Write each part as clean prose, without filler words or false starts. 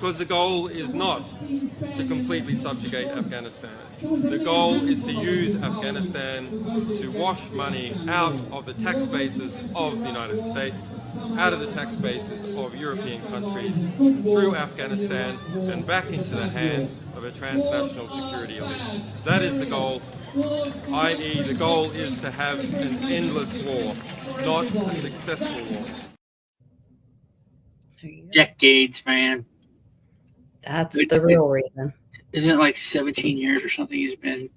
Because the goal is not to completely subjugate Afghanistan. The goal is to use Afghanistan to wash money out of the tax bases of the United States, out of the tax bases of European countries, through Afghanistan and back into the hands of a transnational security elite. That is the goal, i.e. the goal is to have an endless war, not a successful war. Decades, man. That's the real reason. Isn't it like 17 years or something he's been?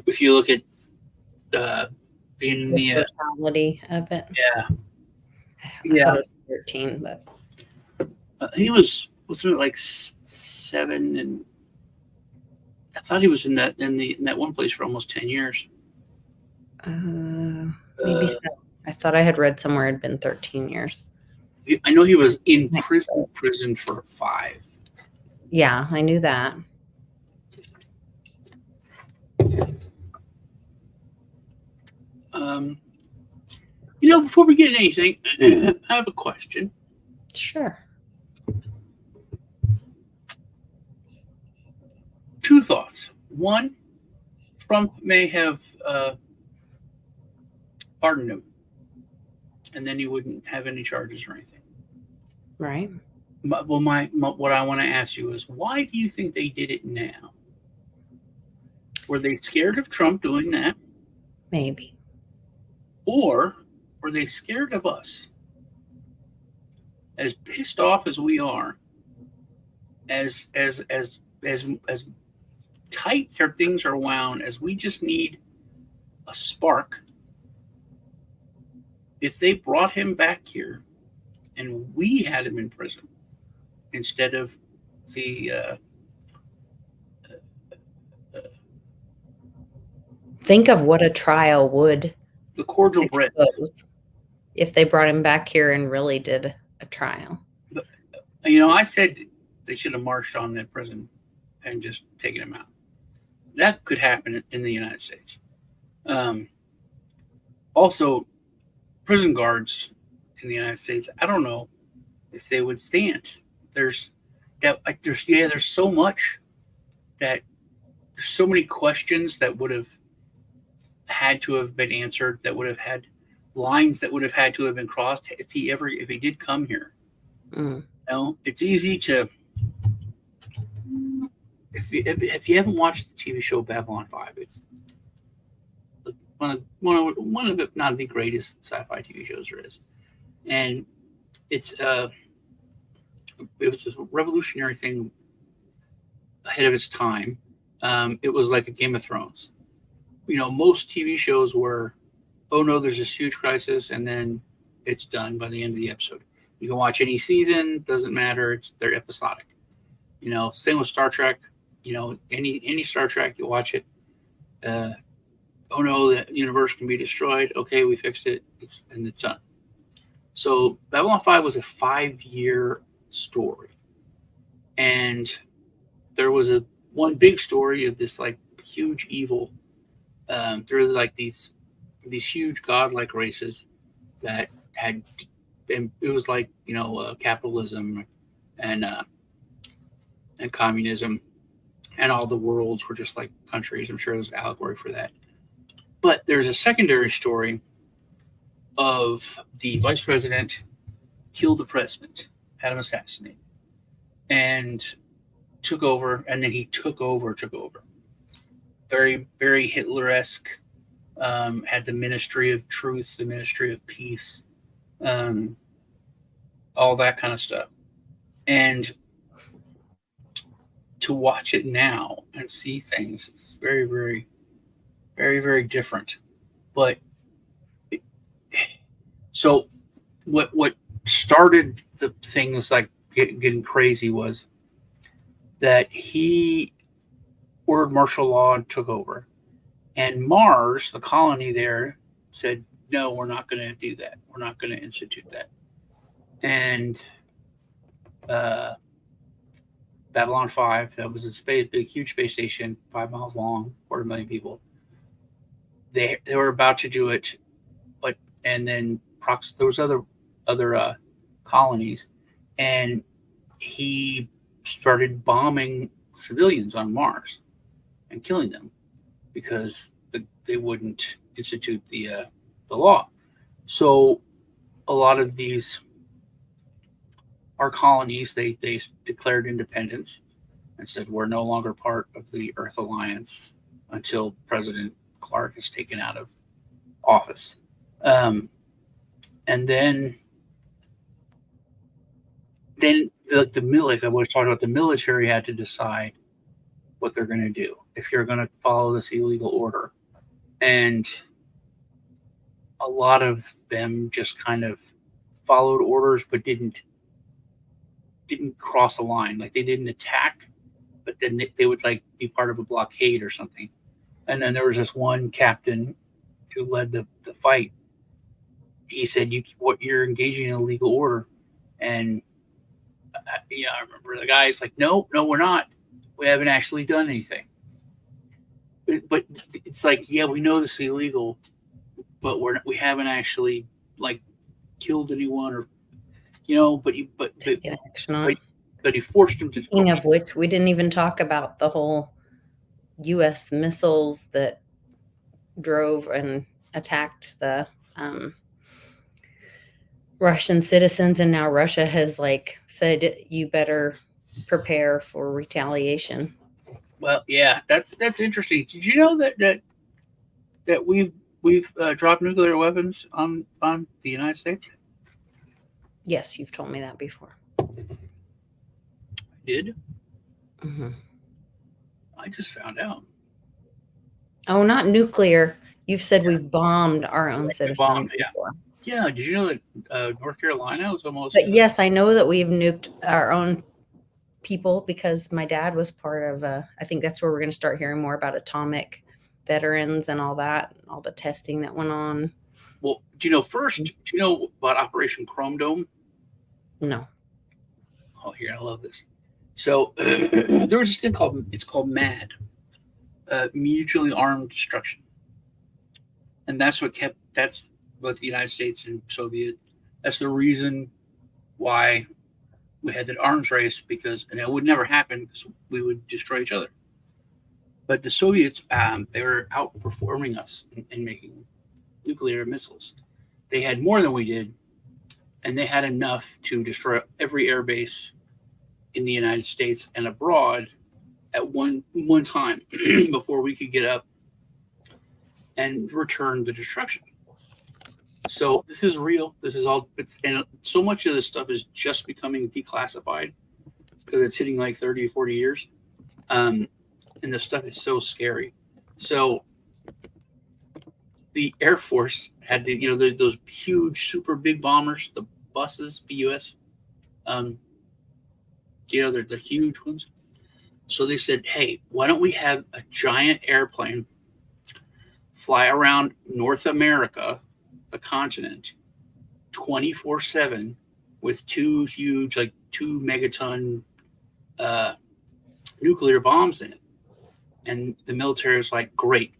If you look at being in The the totality of it. yeah, I thought it was 13, but he wasn't it like 7, and I thought he was in that one place for almost 10 years. maybe so. I thought I had read somewhere it had been 13 years. I know he was in prison for 5. Yeah, I knew that. Before we get into anything, I have a question. Sure. 2 thoughts. 1, Trump may have pardoned him, and then he wouldn't have any charges or anything. Right. Well, what I want to ask you is, why do you think they did it now? Were they scared of Trump doing that? Maybe. Or were they scared of us? As pissed off as we are, as tight their things are wound, as we just need a spark. If they brought him back here and we had him in prison instead of the think of what a trial would the cordial bread. If they brought him back here and really did a trial. I said they should have marched on that prison and just taken him out. That could happen in the United States. Also, prison guards in the United States, I don't know if they would stand. There's so much that there's so many questions that would have had to have been answered, that would have had lines that would have had to have been crossed if he did come here. It's easy to if you haven't watched the TV show Babylon 5, it's one of if not the greatest sci-fi TV shows there is, and it was a revolutionary thing ahead of its time. It was like a Game of Thrones. Most TV shows were, oh no, there's this huge crisis, and then it's done by the end of the episode. You can watch any season, doesn't matter. They're episodic. Same with Star Trek. Any Star Trek, you watch it. Oh no, the universe can be destroyed. Okay, we fixed it. It's done. So Babylon 5 was a 5-year story, and there was one big story of this like huge evil. There were like these huge godlike races that had, and it was like capitalism and communism, and all the worlds were just like countries. I'm sure there's an allegory for that. But there's a secondary story of the vice president killed the president, had him assassinated, and took over. And then he took over. Very, very Hitler-esque. Had the Ministry of Truth, the Ministry of Peace, all that kind of stuff. And to watch it now and see things, it's very, very, very, very different. But so what started the things like getting crazy was that he ordered martial law and took over. And Mars, the colony there, said, no, we're not going to do that. We're not going to institute that. And Babylon 5, that was a big, huge space station, 5 miles long, 250,000 people. They were about to do it, and then there was other colonies, and he started bombing civilians on Mars and killing them because they wouldn't institute the law. So a lot of these our colonies they declared independence and said we're no longer part of the Earth Alliance until President Clark is taken out of office. And then like I was talking about, the military had to decide what they're going to do if you're going to follow this illegal order. And a lot of them just kind of followed orders, but didn't cross a line. Like they didn't attack, but then they would like be part of a blockade or something. And then there was this one captain who led the fight. He said, you're engaging in a legal order. And I remember the guy's like, no, we're not. We haven't actually done anything. But it's like, yeah, we know this is illegal, but we haven't actually like killed anyone or, but he forced him to. Speaking of which, we didn't even talk about the whole U.S. missiles that drove and attacked the Russian citizens, and now Russia has said you better prepare for retaliation. Well, yeah, that's interesting. Did you know that we've dropped nuclear weapons on the United States? Yes, you've told me that before. I did? Mm-hmm. I just found out. Oh, not nuclear. You've said we've bombed our own citizens before. Yeah, did you know that North Carolina was almost... But yes, I know that we've nuked our own people because my dad was part of I think that's where we're going to start hearing more about atomic veterans and all that, all the testing that went on. Well, do you know about Operation Chrome Dome? No. Oh, here, I love this. So there was this thing called MAD, mutually armed destruction. And that's what the United States and Soviet, that's the reason why we had that arms race, and it would never happen because we would destroy each other. But the Soviets, they were outperforming us in making nuclear missiles. They had more than we did, and they had enough to destroy every air base in the United States and abroad at one time before we could get up and return the destruction. So this is real. This is all, and so much of this stuff is just becoming declassified because it's hitting like 30 or 40 years. And the stuff is so scary. So the Air Force had those huge, super big bombers, the buses, BUS. They're the huge ones. So they said, hey, why don't we have a giant airplane fly around North America, the continent, 24/7 with two huge, 2 megaton nuclear bombs in it. And the military was like, great,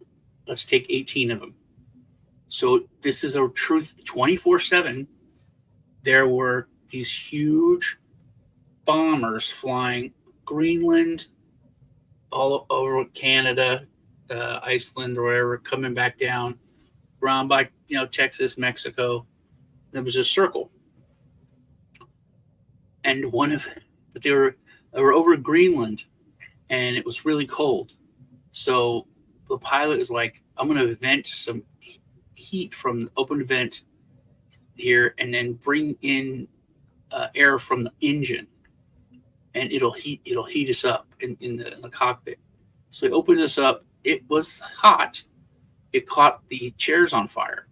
let's take 18 of them. So this is a truth. 24/7, there were these huge bombers flying Greenland, all over Canada, Iceland, or wherever, coming back down around by Texas, Mexico. There was a circle, and they were over Greenland, and it was really cold. So the pilot is like, I'm going to vent some heat from the open vent here, and then bring in air from the engine, and it'll heat us up in the cockpit. So he opened this up. It was hot. It caught the chairs on fire.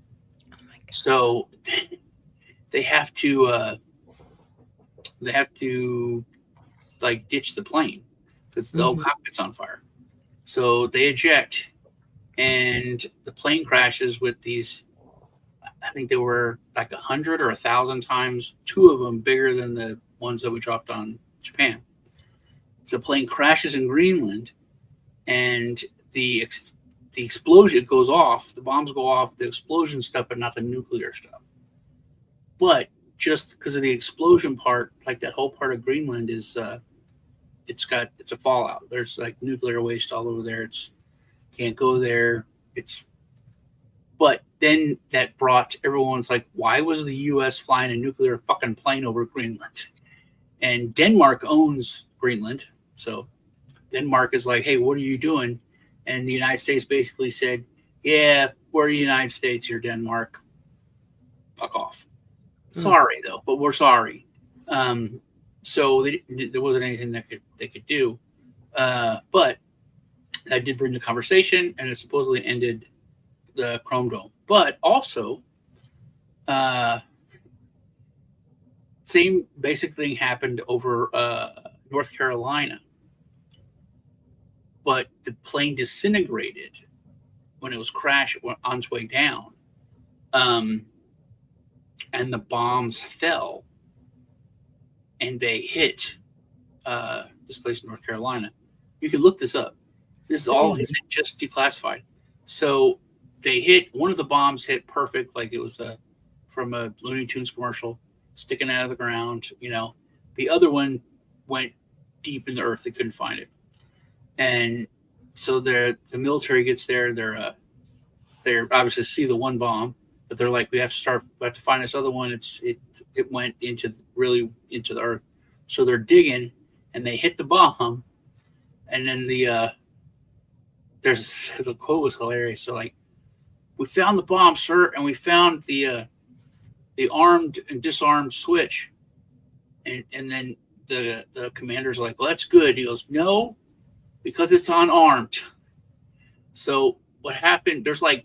Oh my God. So they have to ditch the plane because the whole cockpit's on fire. So they eject, and the plane crashes with these. I think they were like 100 or 1,000 times, 2 of them bigger than the ones that we dropped on Japan. The plane crashes in Greenland, and the explosion goes off. The bombs go off. The explosion stuff, but not the nuclear stuff. But just because of the explosion part, like that whole part of Greenland is it's a fallout. There's like nuclear waste all over there. It's can't go there. But then that brought everyone's like, why was the U.S. flying a nuclear fucking plane over Greenland? And Denmark owns Greenland, so Denmark is like, hey, what are you doing? And the United States basically said, yeah, we're the United States here, Denmark. Fuck off. Sorry though, but we're sorry. So there wasn't anything that they could do. But that did bring the conversation, and it supposedly ended the Chrome Dome. But also, same basic thing happened over North Carolina. But the plane disintegrated when it was crashed on its way down. And the bombs fell, and they hit this place in North Carolina. You can look this up. This is all just declassified. So they hit, one of the bombs hit perfect, like it was from a Looney Tunes commercial, sticking out of the ground, you know. The other one went deep in the earth. They couldn't find it. And so the military gets there. They're obviously see the one bomb, but they're like, we have to find this other one. It went really into the earth. So they're digging, and they hit the bomb, and then the quote was hilarious. So like, we found the bomb, sir, and we found the armed and disarmed switch, and then the commander's like, well, that's good. He goes, no, because it's unarmed. So what happened? There's like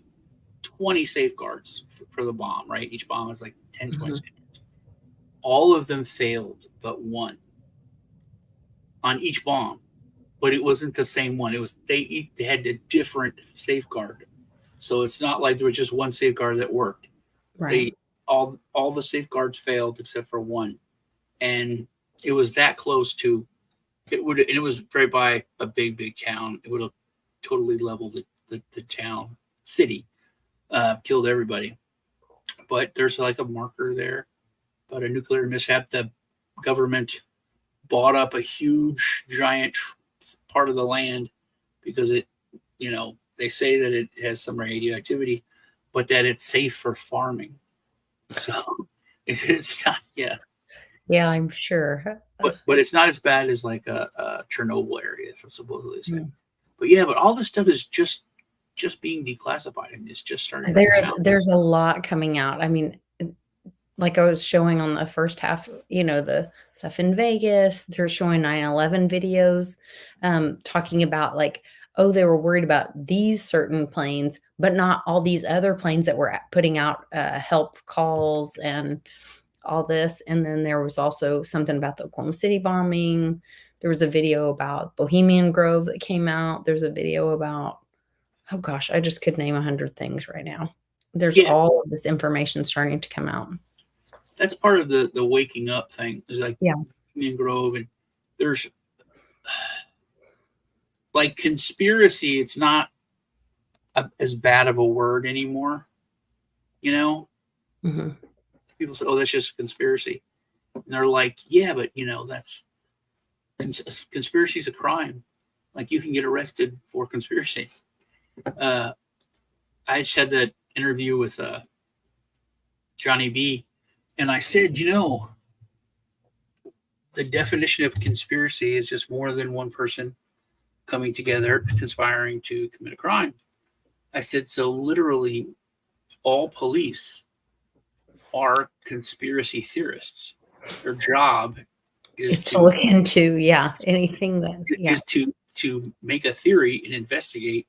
20 safeguards for the bomb, right? Each bomb is like 10, 20 safeguards. All of them failed but one on each bomb, but it wasn't the same one. It was they had a different safeguard, so it's not like there was just one safeguard that worked. Right. All the safeguards failed except for one, and it was that close to it would. And it was right by a big town. It would have totally leveled the town, city, killed everybody. But there's like a marker there about a nuclear mishap. The government bought up a huge, giant part of the land because it, you know, they say that it has some radioactivity, but that it's safe for farming. So it's not, yeah. Yeah, I'm sure. But it's not as bad as like a Chernobyl area, supposedly saying. But yeah, but all this stuff is just being declassified, and it's just starting. There's a lot coming out. I mean, like I was showing on the first half, you know, the stuff in Vegas, they're showing 9/11 videos, talking about like, oh, they were worried about these certain planes, but not all these other planes that were putting out help calls and all this. And then there was also something about the Oklahoma City bombing. There was a video about Bohemian Grove that came out. There's a video about, oh gosh, I just could name 100 things right now. There's all of this information starting to come out. That's part of the waking up thing. Is like Bohemian Grove, and there's like conspiracy. It's not as bad of a word anymore. You know, people say, "Oh, that's just a conspiracy," and they're like, "Yeah, but you know, that's conspiracy is a crime. Like you can get arrested for conspiracy." I just had that interview with Johnny B, and I said, you know, the definition of conspiracy is just more than one person coming together, conspiring to commit a crime. I said, so literally all police are conspiracy theorists. Their job is to look into, anything that is to make a theory and investigate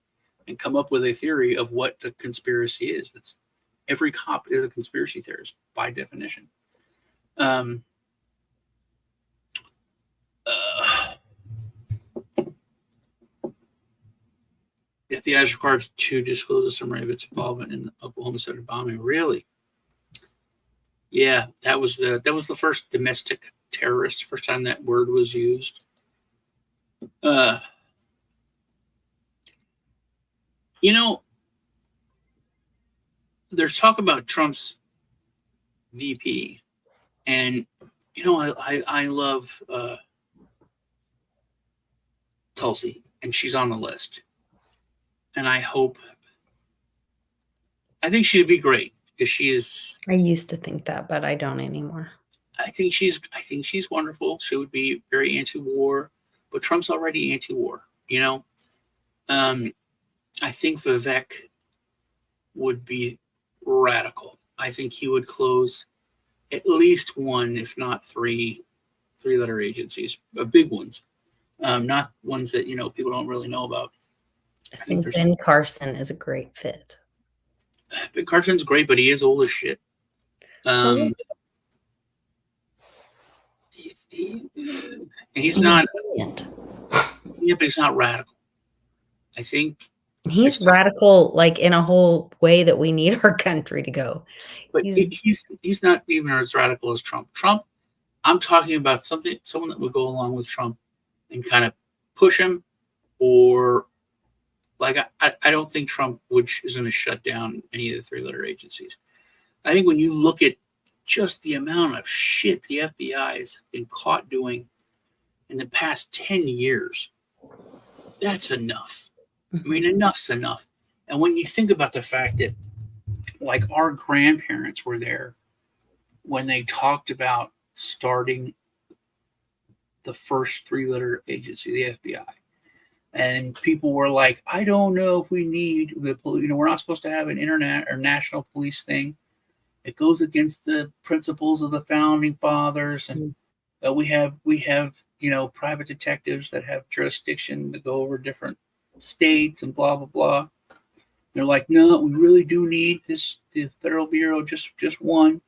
and come up with a theory of what the conspiracy is. That's every cop is a conspiracy theorist by definition. FBI is required to disclose a summary of its involvement in the Oklahoma City bombing. Really? Yeah, that was the first domestic terrorist. First time that word was used. You know, there's talk about Trump's VP, and you know, I love Tulsi, and she's on the list. And I think she'd be great because she is. I used to think that, but I don't anymore. I think she's wonderful. She would be very anti-war, but Trump's already anti-war. I think Vivek would be radical. I think he would close at least one, if not three-letter agencies, big ones, not ones that people don't really know about. I think Ben Carson is a great fit. Ben Carson's great, but he is old as shit. He's not. Brilliant. Yeah, but he's not radical. I think he's radical, like in a whole way that we need our country to go. But he's not even as radical as Trump. Trump, I'm talking about someone that would go along with Trump and kind of push him, or like I don't think Trump is going to shut down any of the three-letter agencies. I think when you look at just the amount of shit the FBI has been caught doing in the past 10 years, that's enough. I mean, enough's enough. And when you think about the fact that, like, our grandparents were there when they talked about starting the first three-letter agency, the FBI. And people were like, I don't know if we need we're not supposed to have an internet or national police thing. It goes against the principles of the founding fathers. And we have private detectives that have jurisdiction to go over different states and blah, blah, blah. They're like, no, we really do need the Federal Bureau, just one.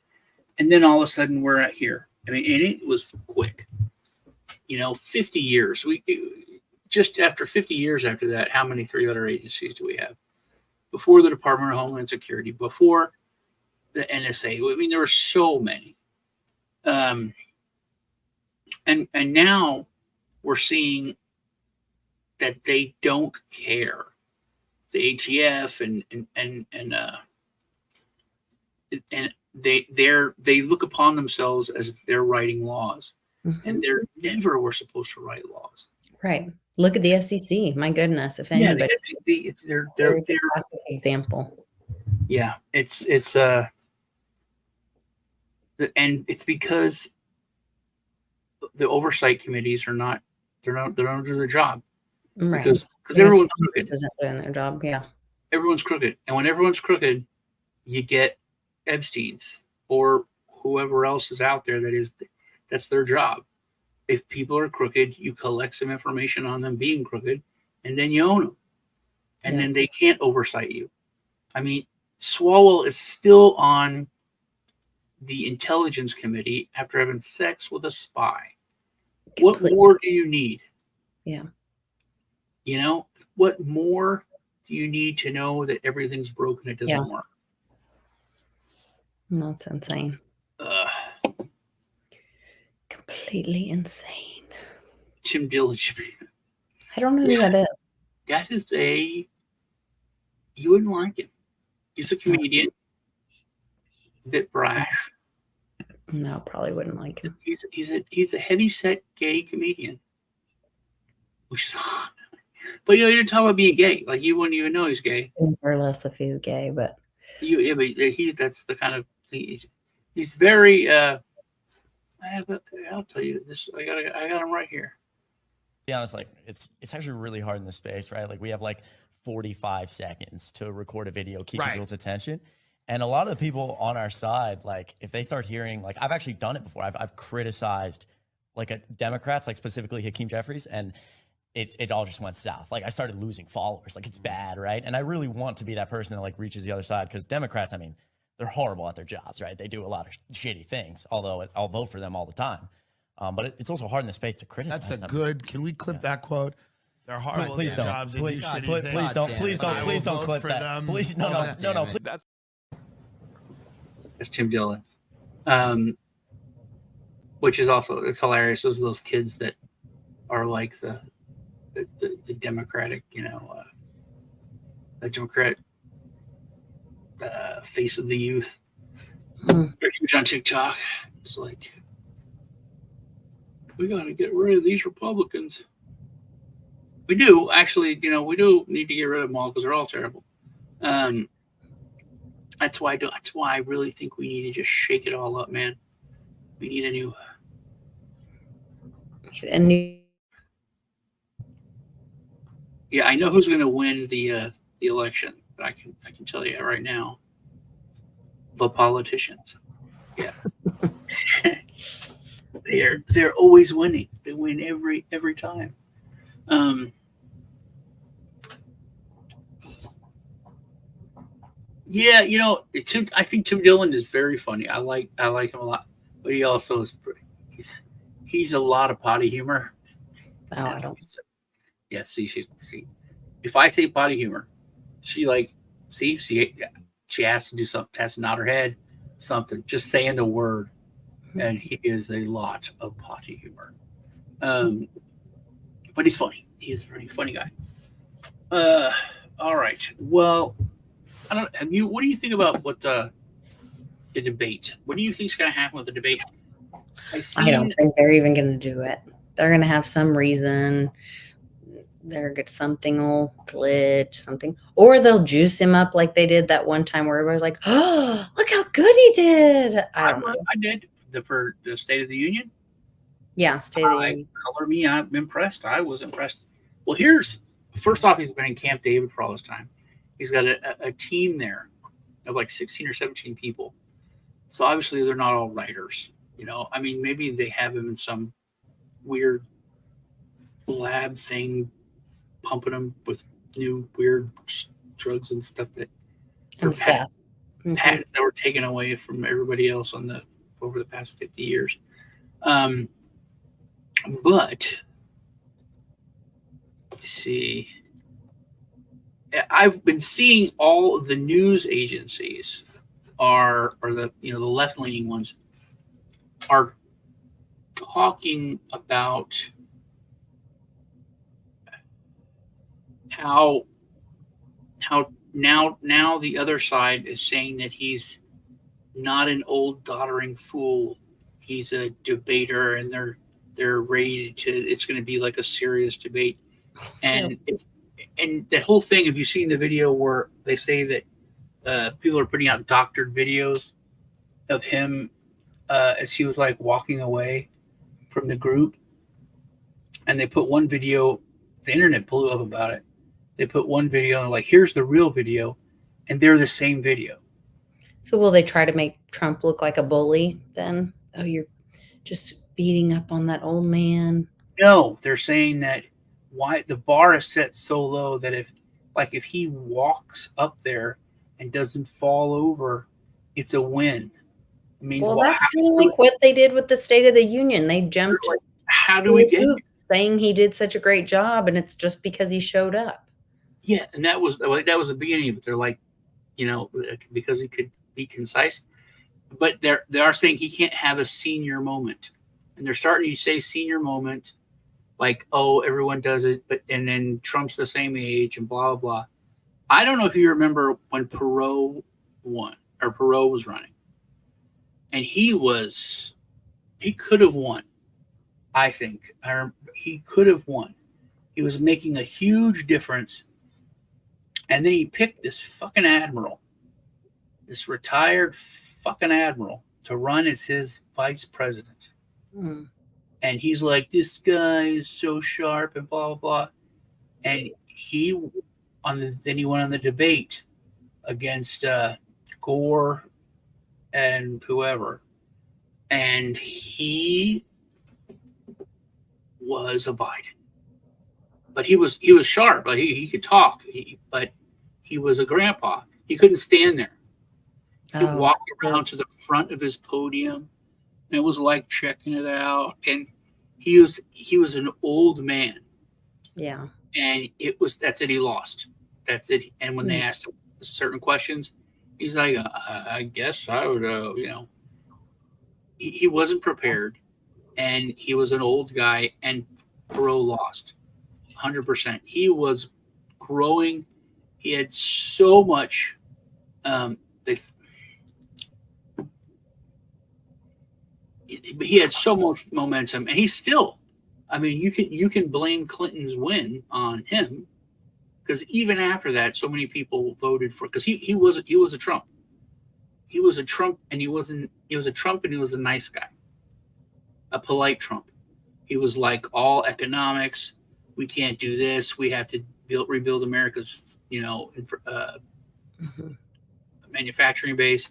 And then all of a sudden we're at here. I mean, and it was quick. 50 years. Just after 50 years after that, how many three-letter agencies do we have? Before the Department of Homeland Security, before the NSA. I mean, there were so many. And now we're seeing that they don't care. The ATF and they look upon themselves as they're writing laws, and they're never were supposed to write laws. Right. Look at the SEC. My goodness, if anybody, they're a classic example. Yeah, it's and it's because the oversight committees they don't do their job. Right. Because everyone's crooked. Isn't doing their job. Yeah. Everyone's crooked. And when everyone's crooked, you get Epstein's or whoever else is out there that's their job. If people are crooked, you collect some information on them being crooked, and then you own them. And then they can't oversight you. I mean, Swalwell is still on the Intelligence Committee after having sex with a spy. What more do you need? Yeah. What more do you need to know that everything's broken, it doesn't work? That's insane. Completely insane. Tim Dillon. I don't know who that is. That is you wouldn't like him. He's a comedian. A bit brash. No, probably wouldn't like him. He's a heavy-set gay comedian. Which is odd. But you didn't talk about being gay. Like, you wouldn't even know he's gay. Or less if he's gay, but that's the kind of thing. He's very I'll tell you this. I got him right here. To be honest, like it's actually really hard in this space, right? Like we have like 45 seconds to record a video, keep people's attention. And a lot of the people on our side, like if they start hearing, like I've actually done it before. I've criticized like Democrats, like specifically Hakeem Jeffries, and it all just went south. Like I started losing followers. Like it's bad, right? And I really want to be that person that like reaches the other side, because Democrats, I mean, they're horrible at their jobs, right? They do a lot of shitty things, although I'll vote for them all the time. But it's also hard in the space to criticize them. That's a good, can we clip that quote? They're horrible please at don't. their jobs. Please don't clip that. Please, no. That's Tim Dillon. Which is also, it's hilarious. Those kids that are like the Democratic, the Democrat face of the youth. They're huge on TikTok. It's like, we got to get rid of these Republicans. We do actually, we do need to get rid of them all because they're all terrible. That's why I really think we need to just shake it all up, man. We need a new. Yeah, I know who's going to win the election, but I can tell you right now, the politicians. Yeah, they're always winning. They win every time. Yeah, I think Tim Dillon is very funny. I like him a lot, but he also is he's a lot of potty humor. Oh, I don't. Yeah, see. If I say potty humor, she has to do something, has to nod her head, something, just saying the word, and he is a lot of potty humor. But he's funny. He is a very funny guy. All right. Well, I don't. What do you think about what the debate? What do you think is going to happen with the debate? I don't think they're even going to do it. They're going to have some reason. They're get something will glitch, something, or they'll juice him up like they did that one time where everybody's like, "Oh, look how good he did." I don't know. I did for the State of the Union. Yeah, State of the Union. Color me, I'm impressed. I was impressed. Well, first off, he's been in Camp David for all this time. He's got a team there of like 16 or 17 people. So obviously they're not all writers. I mean, maybe they have him in some weird lab thing, pumping them with new weird drugs and stuff patents that were taken away from everybody else over the past 50 years. But see, I've been seeing all of the news agencies or the left-leaning ones are talking about how now the other side is saying that he's not an old doddering fool. He's a debater, and they're ready to. It's going to be like a serious debate, and that whole thing. Have you seen the video where they say that people are putting out doctored videos of him as he was like walking away from the group, and they put one video. The internet blew up about it. They put one video and like, here's the real video, and they're the same video. So will they try to make Trump look like a bully then? Oh, you're just beating up on that old man. No, they're saying that why the bar is set so low that if he walks up there and doesn't fall over, it's a win. I mean, well, that's kind of like what they did with the State of the Union. They jumped. Like, how do we get saying he did such a great job, and it's just because he showed up. Yeah, and that was the beginning of it. They're like, because he could be concise, but they are saying he can't have a senior moment, and they're starting to say senior moment, like, oh, everyone does it, and then Trump's the same age and blah blah blah. I don't know if you remember when Perot was running, and he could have won. I think he could have won. He was making a huge difference. And then he picked this fucking admiral, this retired fucking admiral, to run as his vice president. And he's like, this guy is so sharp and blah, blah, blah. And then he went on the debate against Gore and whoever. And he was a Biden. But he was sharp. Like he could talk. But he was a grandpa. He couldn't stand there. He walked around to the front of his podium, and it was like checking it out. And he was an old man. Yeah. And that's it. He lost. That's it. And when they asked him certain questions, he's like, I guess I would. He wasn't prepared, and he was an old guy. And Perot lost. 100%. He was growing. He had so much. He had so much momentum, and he's still. I mean, you can blame Clinton's win on him, because even after that, so many people voted for, because he was a Trump. He was a Trump, and he was a Trump, and he was a nice guy, a polite Trump. He was like, all economics, we can't do this. We have to rebuild America's, manufacturing base,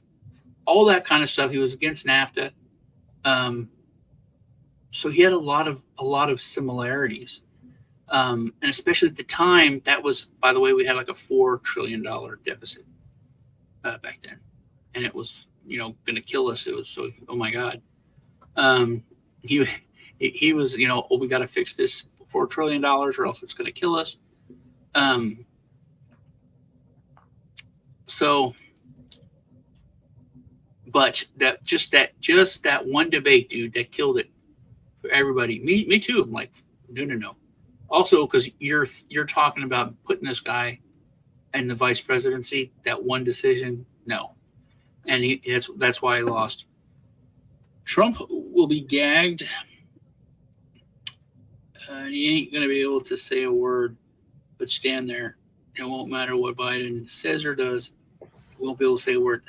all that kind of stuff. He was against NAFTA. So he had a lot of similarities. And especially at the time, that was, by the way, we had like a $4 trillion deficit back then. And it was, going to kill us. It was so, oh my God. He was, oh, we got to fix this $4 trillion or else it's going to kill us. But that one debate, dude, that killed it for everybody. Me too. I'm like, no. Also, because you're talking about putting this guy in the vice presidency, that one decision, no. And that's why he lost. Trump will be gagged. And he ain't going to be able to say a word, but stand there. It won't matter what Biden says or does. He won't be able to say a word.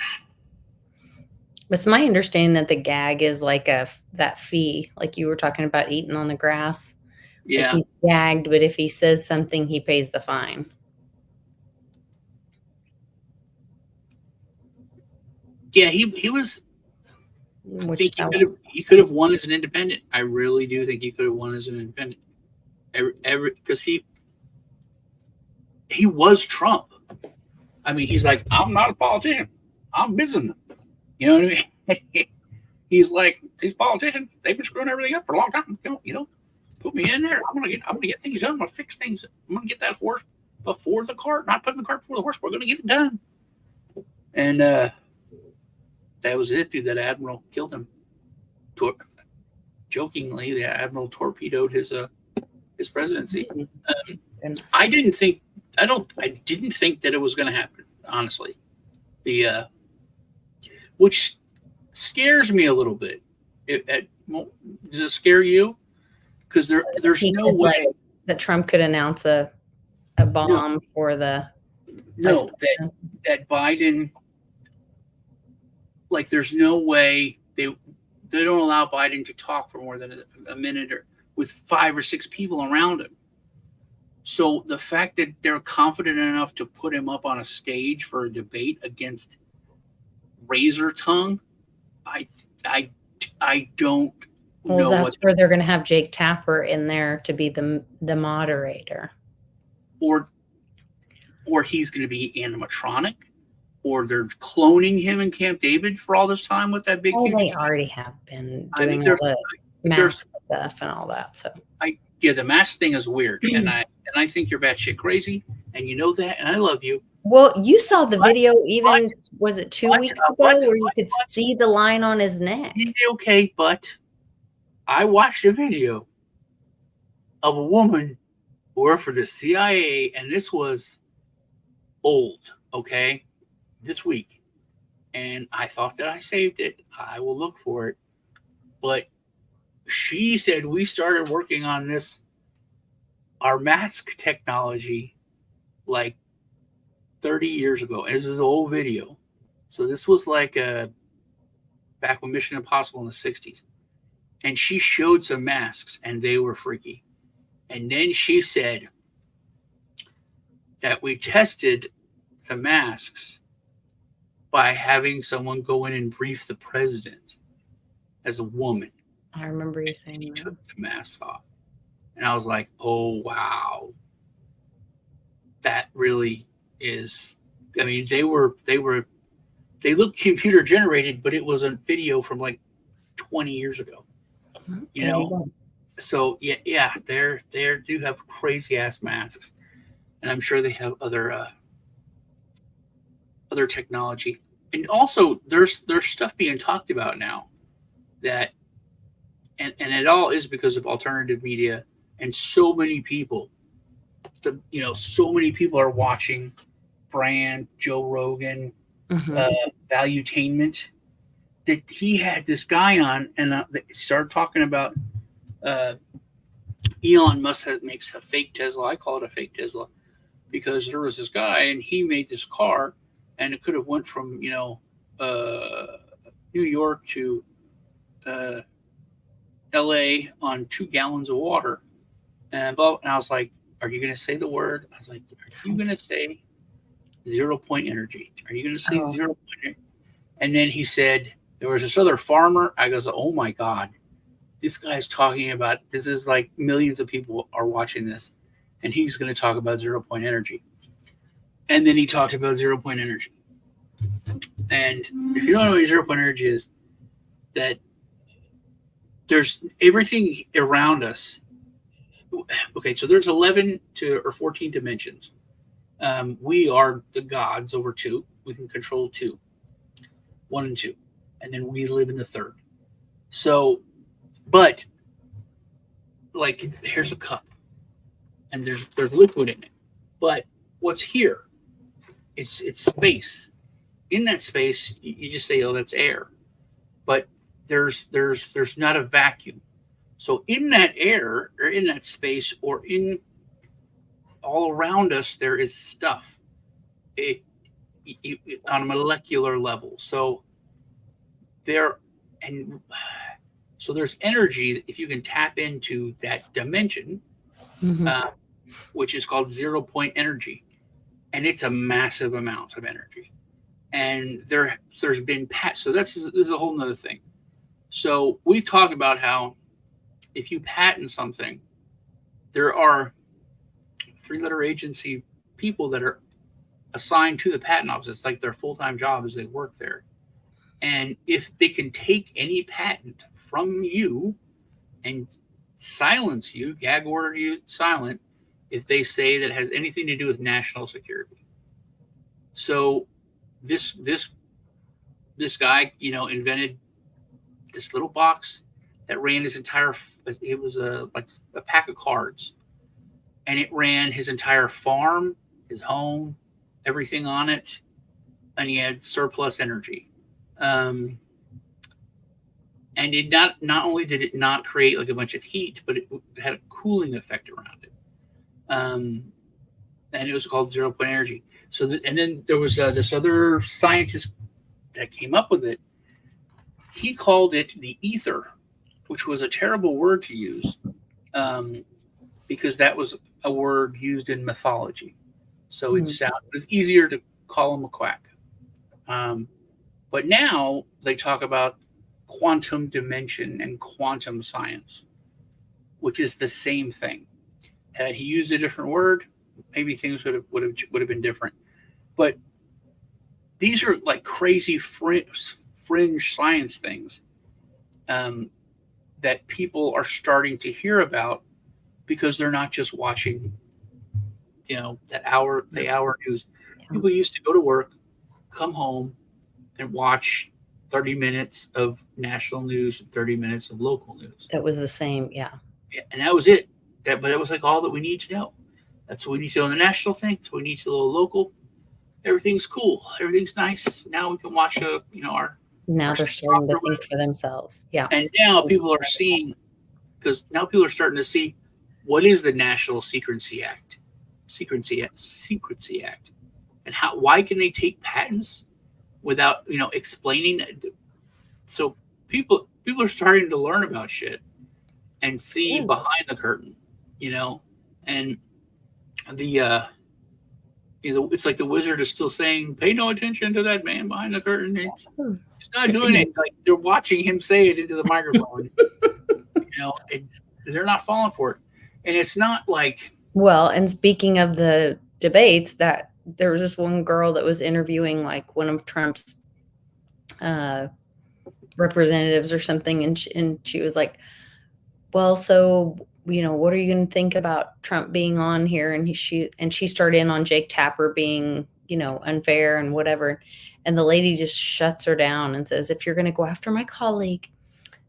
It's my understanding that the gag is like that fee, like you were talking about eating on the grass. Yeah. Like he's gagged, but if he says something, he pays the fine. Yeah, he was. I think he could have won as an independent. I really do think he could have won as an independent. Because he was Trump. I mean, he's like, I'm not a politician. I'm businessman. You know what I mean? He's like, these politicians, they've been screwing everything up for a long time. Put me in there. I'm gonna get things done. I'm gonna fix things. I'm gonna get that horse before the cart. Not putting the cart before the horse. We're gonna get it done. And that was it, dude. That admiral killed him. Jokingly, the admiral torpedoed his presidency. I didn't think that it was going to happen. Honestly, which scares me a little bit. Does it scare you? Because there's no way that Trump could announce a bomb for the that Biden. Like, there's no way they don't allow Biden to talk for more than a minute or with 5 or 6 people around him. So the fact that they're confident enough to put him up on a stage for a debate against Razor Tongue, I don't know. That's where they're going to have Jake Tapper in there to be the moderator, or he's going to be animatronic. Or they're cloning him in Camp David for all this time with that big. Oh, they already have been doing all the mask stuff and all that. So the mask thing is weird, and I think you're batshit crazy, and you know that, and I love you. Well, you saw the video. Was it 2 weeks ago where you could see the line on his neck? Okay, but I watched a video of a woman who worked for the CIA, and this was old. Okay. This week, and I thought that I saved it. I will look for it. But she said we started working on our mask technology, like 30 years ago. This is an old video. So this was like back when Mission Impossible in the 60s. And she showed some masks, and they were freaky. And then she said that we tested the masks by having someone go in and brief the president as a woman. I remember you saying he that. took the mask off. And I was like, oh, wow. That really is, I mean, they looked computer generated, but it was a video from like 20 years ago. You know? So yeah, they do have crazy ass masks. And I'm sure they have other technology, and also there's stuff being talked about now that, and it all is because of alternative media, and so many people are watching Brand, Joe Rogan, Valuetainment, that he had this guy on, and they started talking about Elon Musk makes a fake Tesla. I call it a fake Tesla because there was this guy and he made this car, and it could have went from New York to L.A. on 2 gallons of water, and I was like, "Are you going to say the word?" I was like, "Are you going to say 0 point energy? Are you going to say 0 point energy?" And then he said there was this other farmer. I goes, "Oh my God, this guy's talking about this is like millions of people are watching this, and he's going to talk about 0 point energy." And then he talked about 0 point energy. And if you don't know what 0 point energy is, that there's everything around us. Okay, so there's 11 or 14 dimensions. We are the gods over 2. We can control 2, 1 and 2, and then we live in the 3rd. So, but like, here's a cup, and there's liquid in it. But what's here? It's space. In that space, you just say, "Oh, that's air," but there's not a vacuum. So in that air, or in that space, or in all around us, there is stuff. On a molecular level. So there's energy if you can tap into that dimension, which is called 0 point energy, and it's a massive amount of energy. And there's been so this is a whole nother thing. So we talk about how if you patent something, there are 3-letter agency people that are assigned to the patent office. It's like their full-time job is they work there. And if they can take any patent from you and silence you, gag order you silent, if they say that it has anything to do with national security. So this guy, invented this little box that ran his entire. It was like a pack of cards, and it ran his entire farm, his home, everything on it, and he had surplus energy. And it not only did it not create like a bunch of heat, but it had a cooling effect around it. And it was called 0 point energy. So, and then there was this other scientist that came up with it. He called it the ether, which was a terrible word to use, because that was a word used in mythology. So it was easier to call him a quack. But now they talk about quantum dimension and quantum science, which is the same thing. Had he used a different word, maybe things would have been different. But these are like crazy fringe science things that people are starting to hear about because they're not just watching, the hour news. People used to go to work, come home, and watch 30 minutes of national news and 30 minutes of local news. That was the same, yeah. And that was it. But that was like all that we need to know. That's what we need to know in the national thing. That's what we need to know local. Everything's cool. Everything's nice. Now we can watch our. Now they're starting to think for themselves. Yeah. And now people are seeing, because now people are starting to see what is the National Secrecy Act, and why can they take patents without explaining? So people are starting to learn about shit and see behind the curtain, and it's like the wizard is still saying, "Pay no attention to that man behind the curtain. He's not doing it." Like they're watching him say it into the microphone, and they're not falling for it. And it's not like. Well, and speaking of the debates, that there was this one girl that was interviewing like one of Trump's representatives or something, and she was like, "Well, so what are you going to think about Trump being on here?" And she started in on Jake Tapper being, unfair and whatever. And the lady just shuts her down and says, "If you're going to go after my colleague,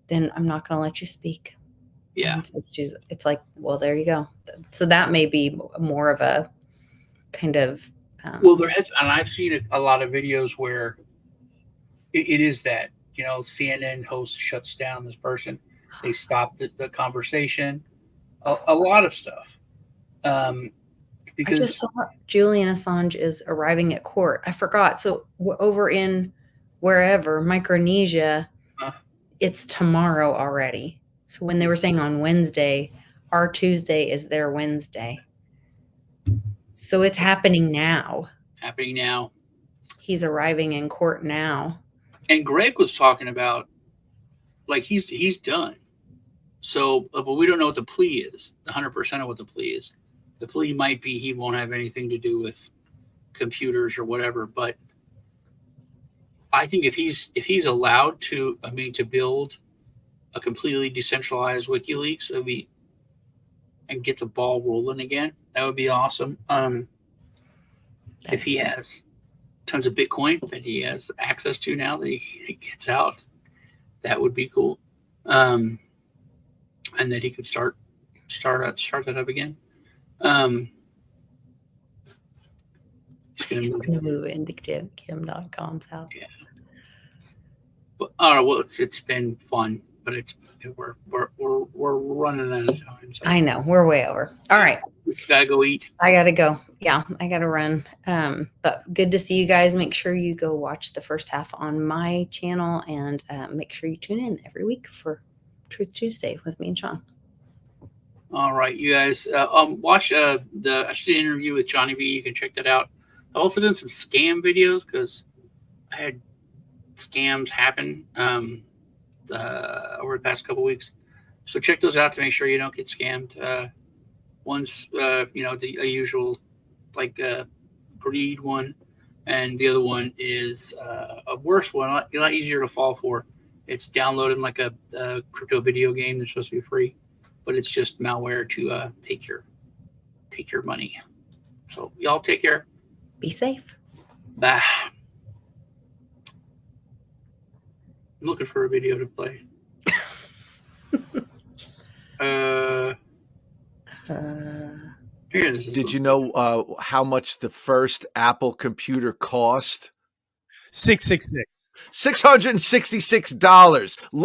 then I'm not going to let you speak." Yeah. So it's like, well, there you go. So that may be more of a kind of. Well, there has, and I've seen a lot of videos where it is that, CNN host shuts down this person. They stop the conversation. a lot of stuff. I just saw Julian Assange is arriving at court. I forgot. So over in wherever, Micronesia, it's tomorrow already. So when they were saying on Wednesday, our Tuesday is their Wednesday. So it's happening now. Happening now. He's arriving in court now. And Greg was talking about, like, he's done. So, but we don't know what the plea is, 100% of what the plea is. The plea might be he won't have anything to do with computers or whatever. But I think if he's allowed to, to build a completely decentralized WikiLeaks, and get the ball rolling again, that would be awesome. If he has tons of Bitcoin that he has access to now that he gets out, that would be cool. And that he could start that up again. He's going to move into Kim.com's house. Yeah. But well, it's been fun, but we're running out of time. So. I know we're way over. All right, we gotta go eat. I gotta go. Yeah, I gotta run. But good to see you guys. Make sure you go watch the first half on my channel, and make sure you tune in every week for Truth Tuesday with me and Sean. All right, you guys, watch the interview with Johnny B. You can check that out. I've also done some scam videos because I had scams happen over the past couple weeks. So check those out to make sure you don't get scammed. One's a usual greed one, and the other one is a worse one, a lot easier to fall for. It's downloading like a crypto video game that's supposed to be free, but it's just malware to take your money. So y'all take care. Be safe. Bye. I'm looking for a video to play. Did you know how much the first Apple computer cost? $666. $666. Look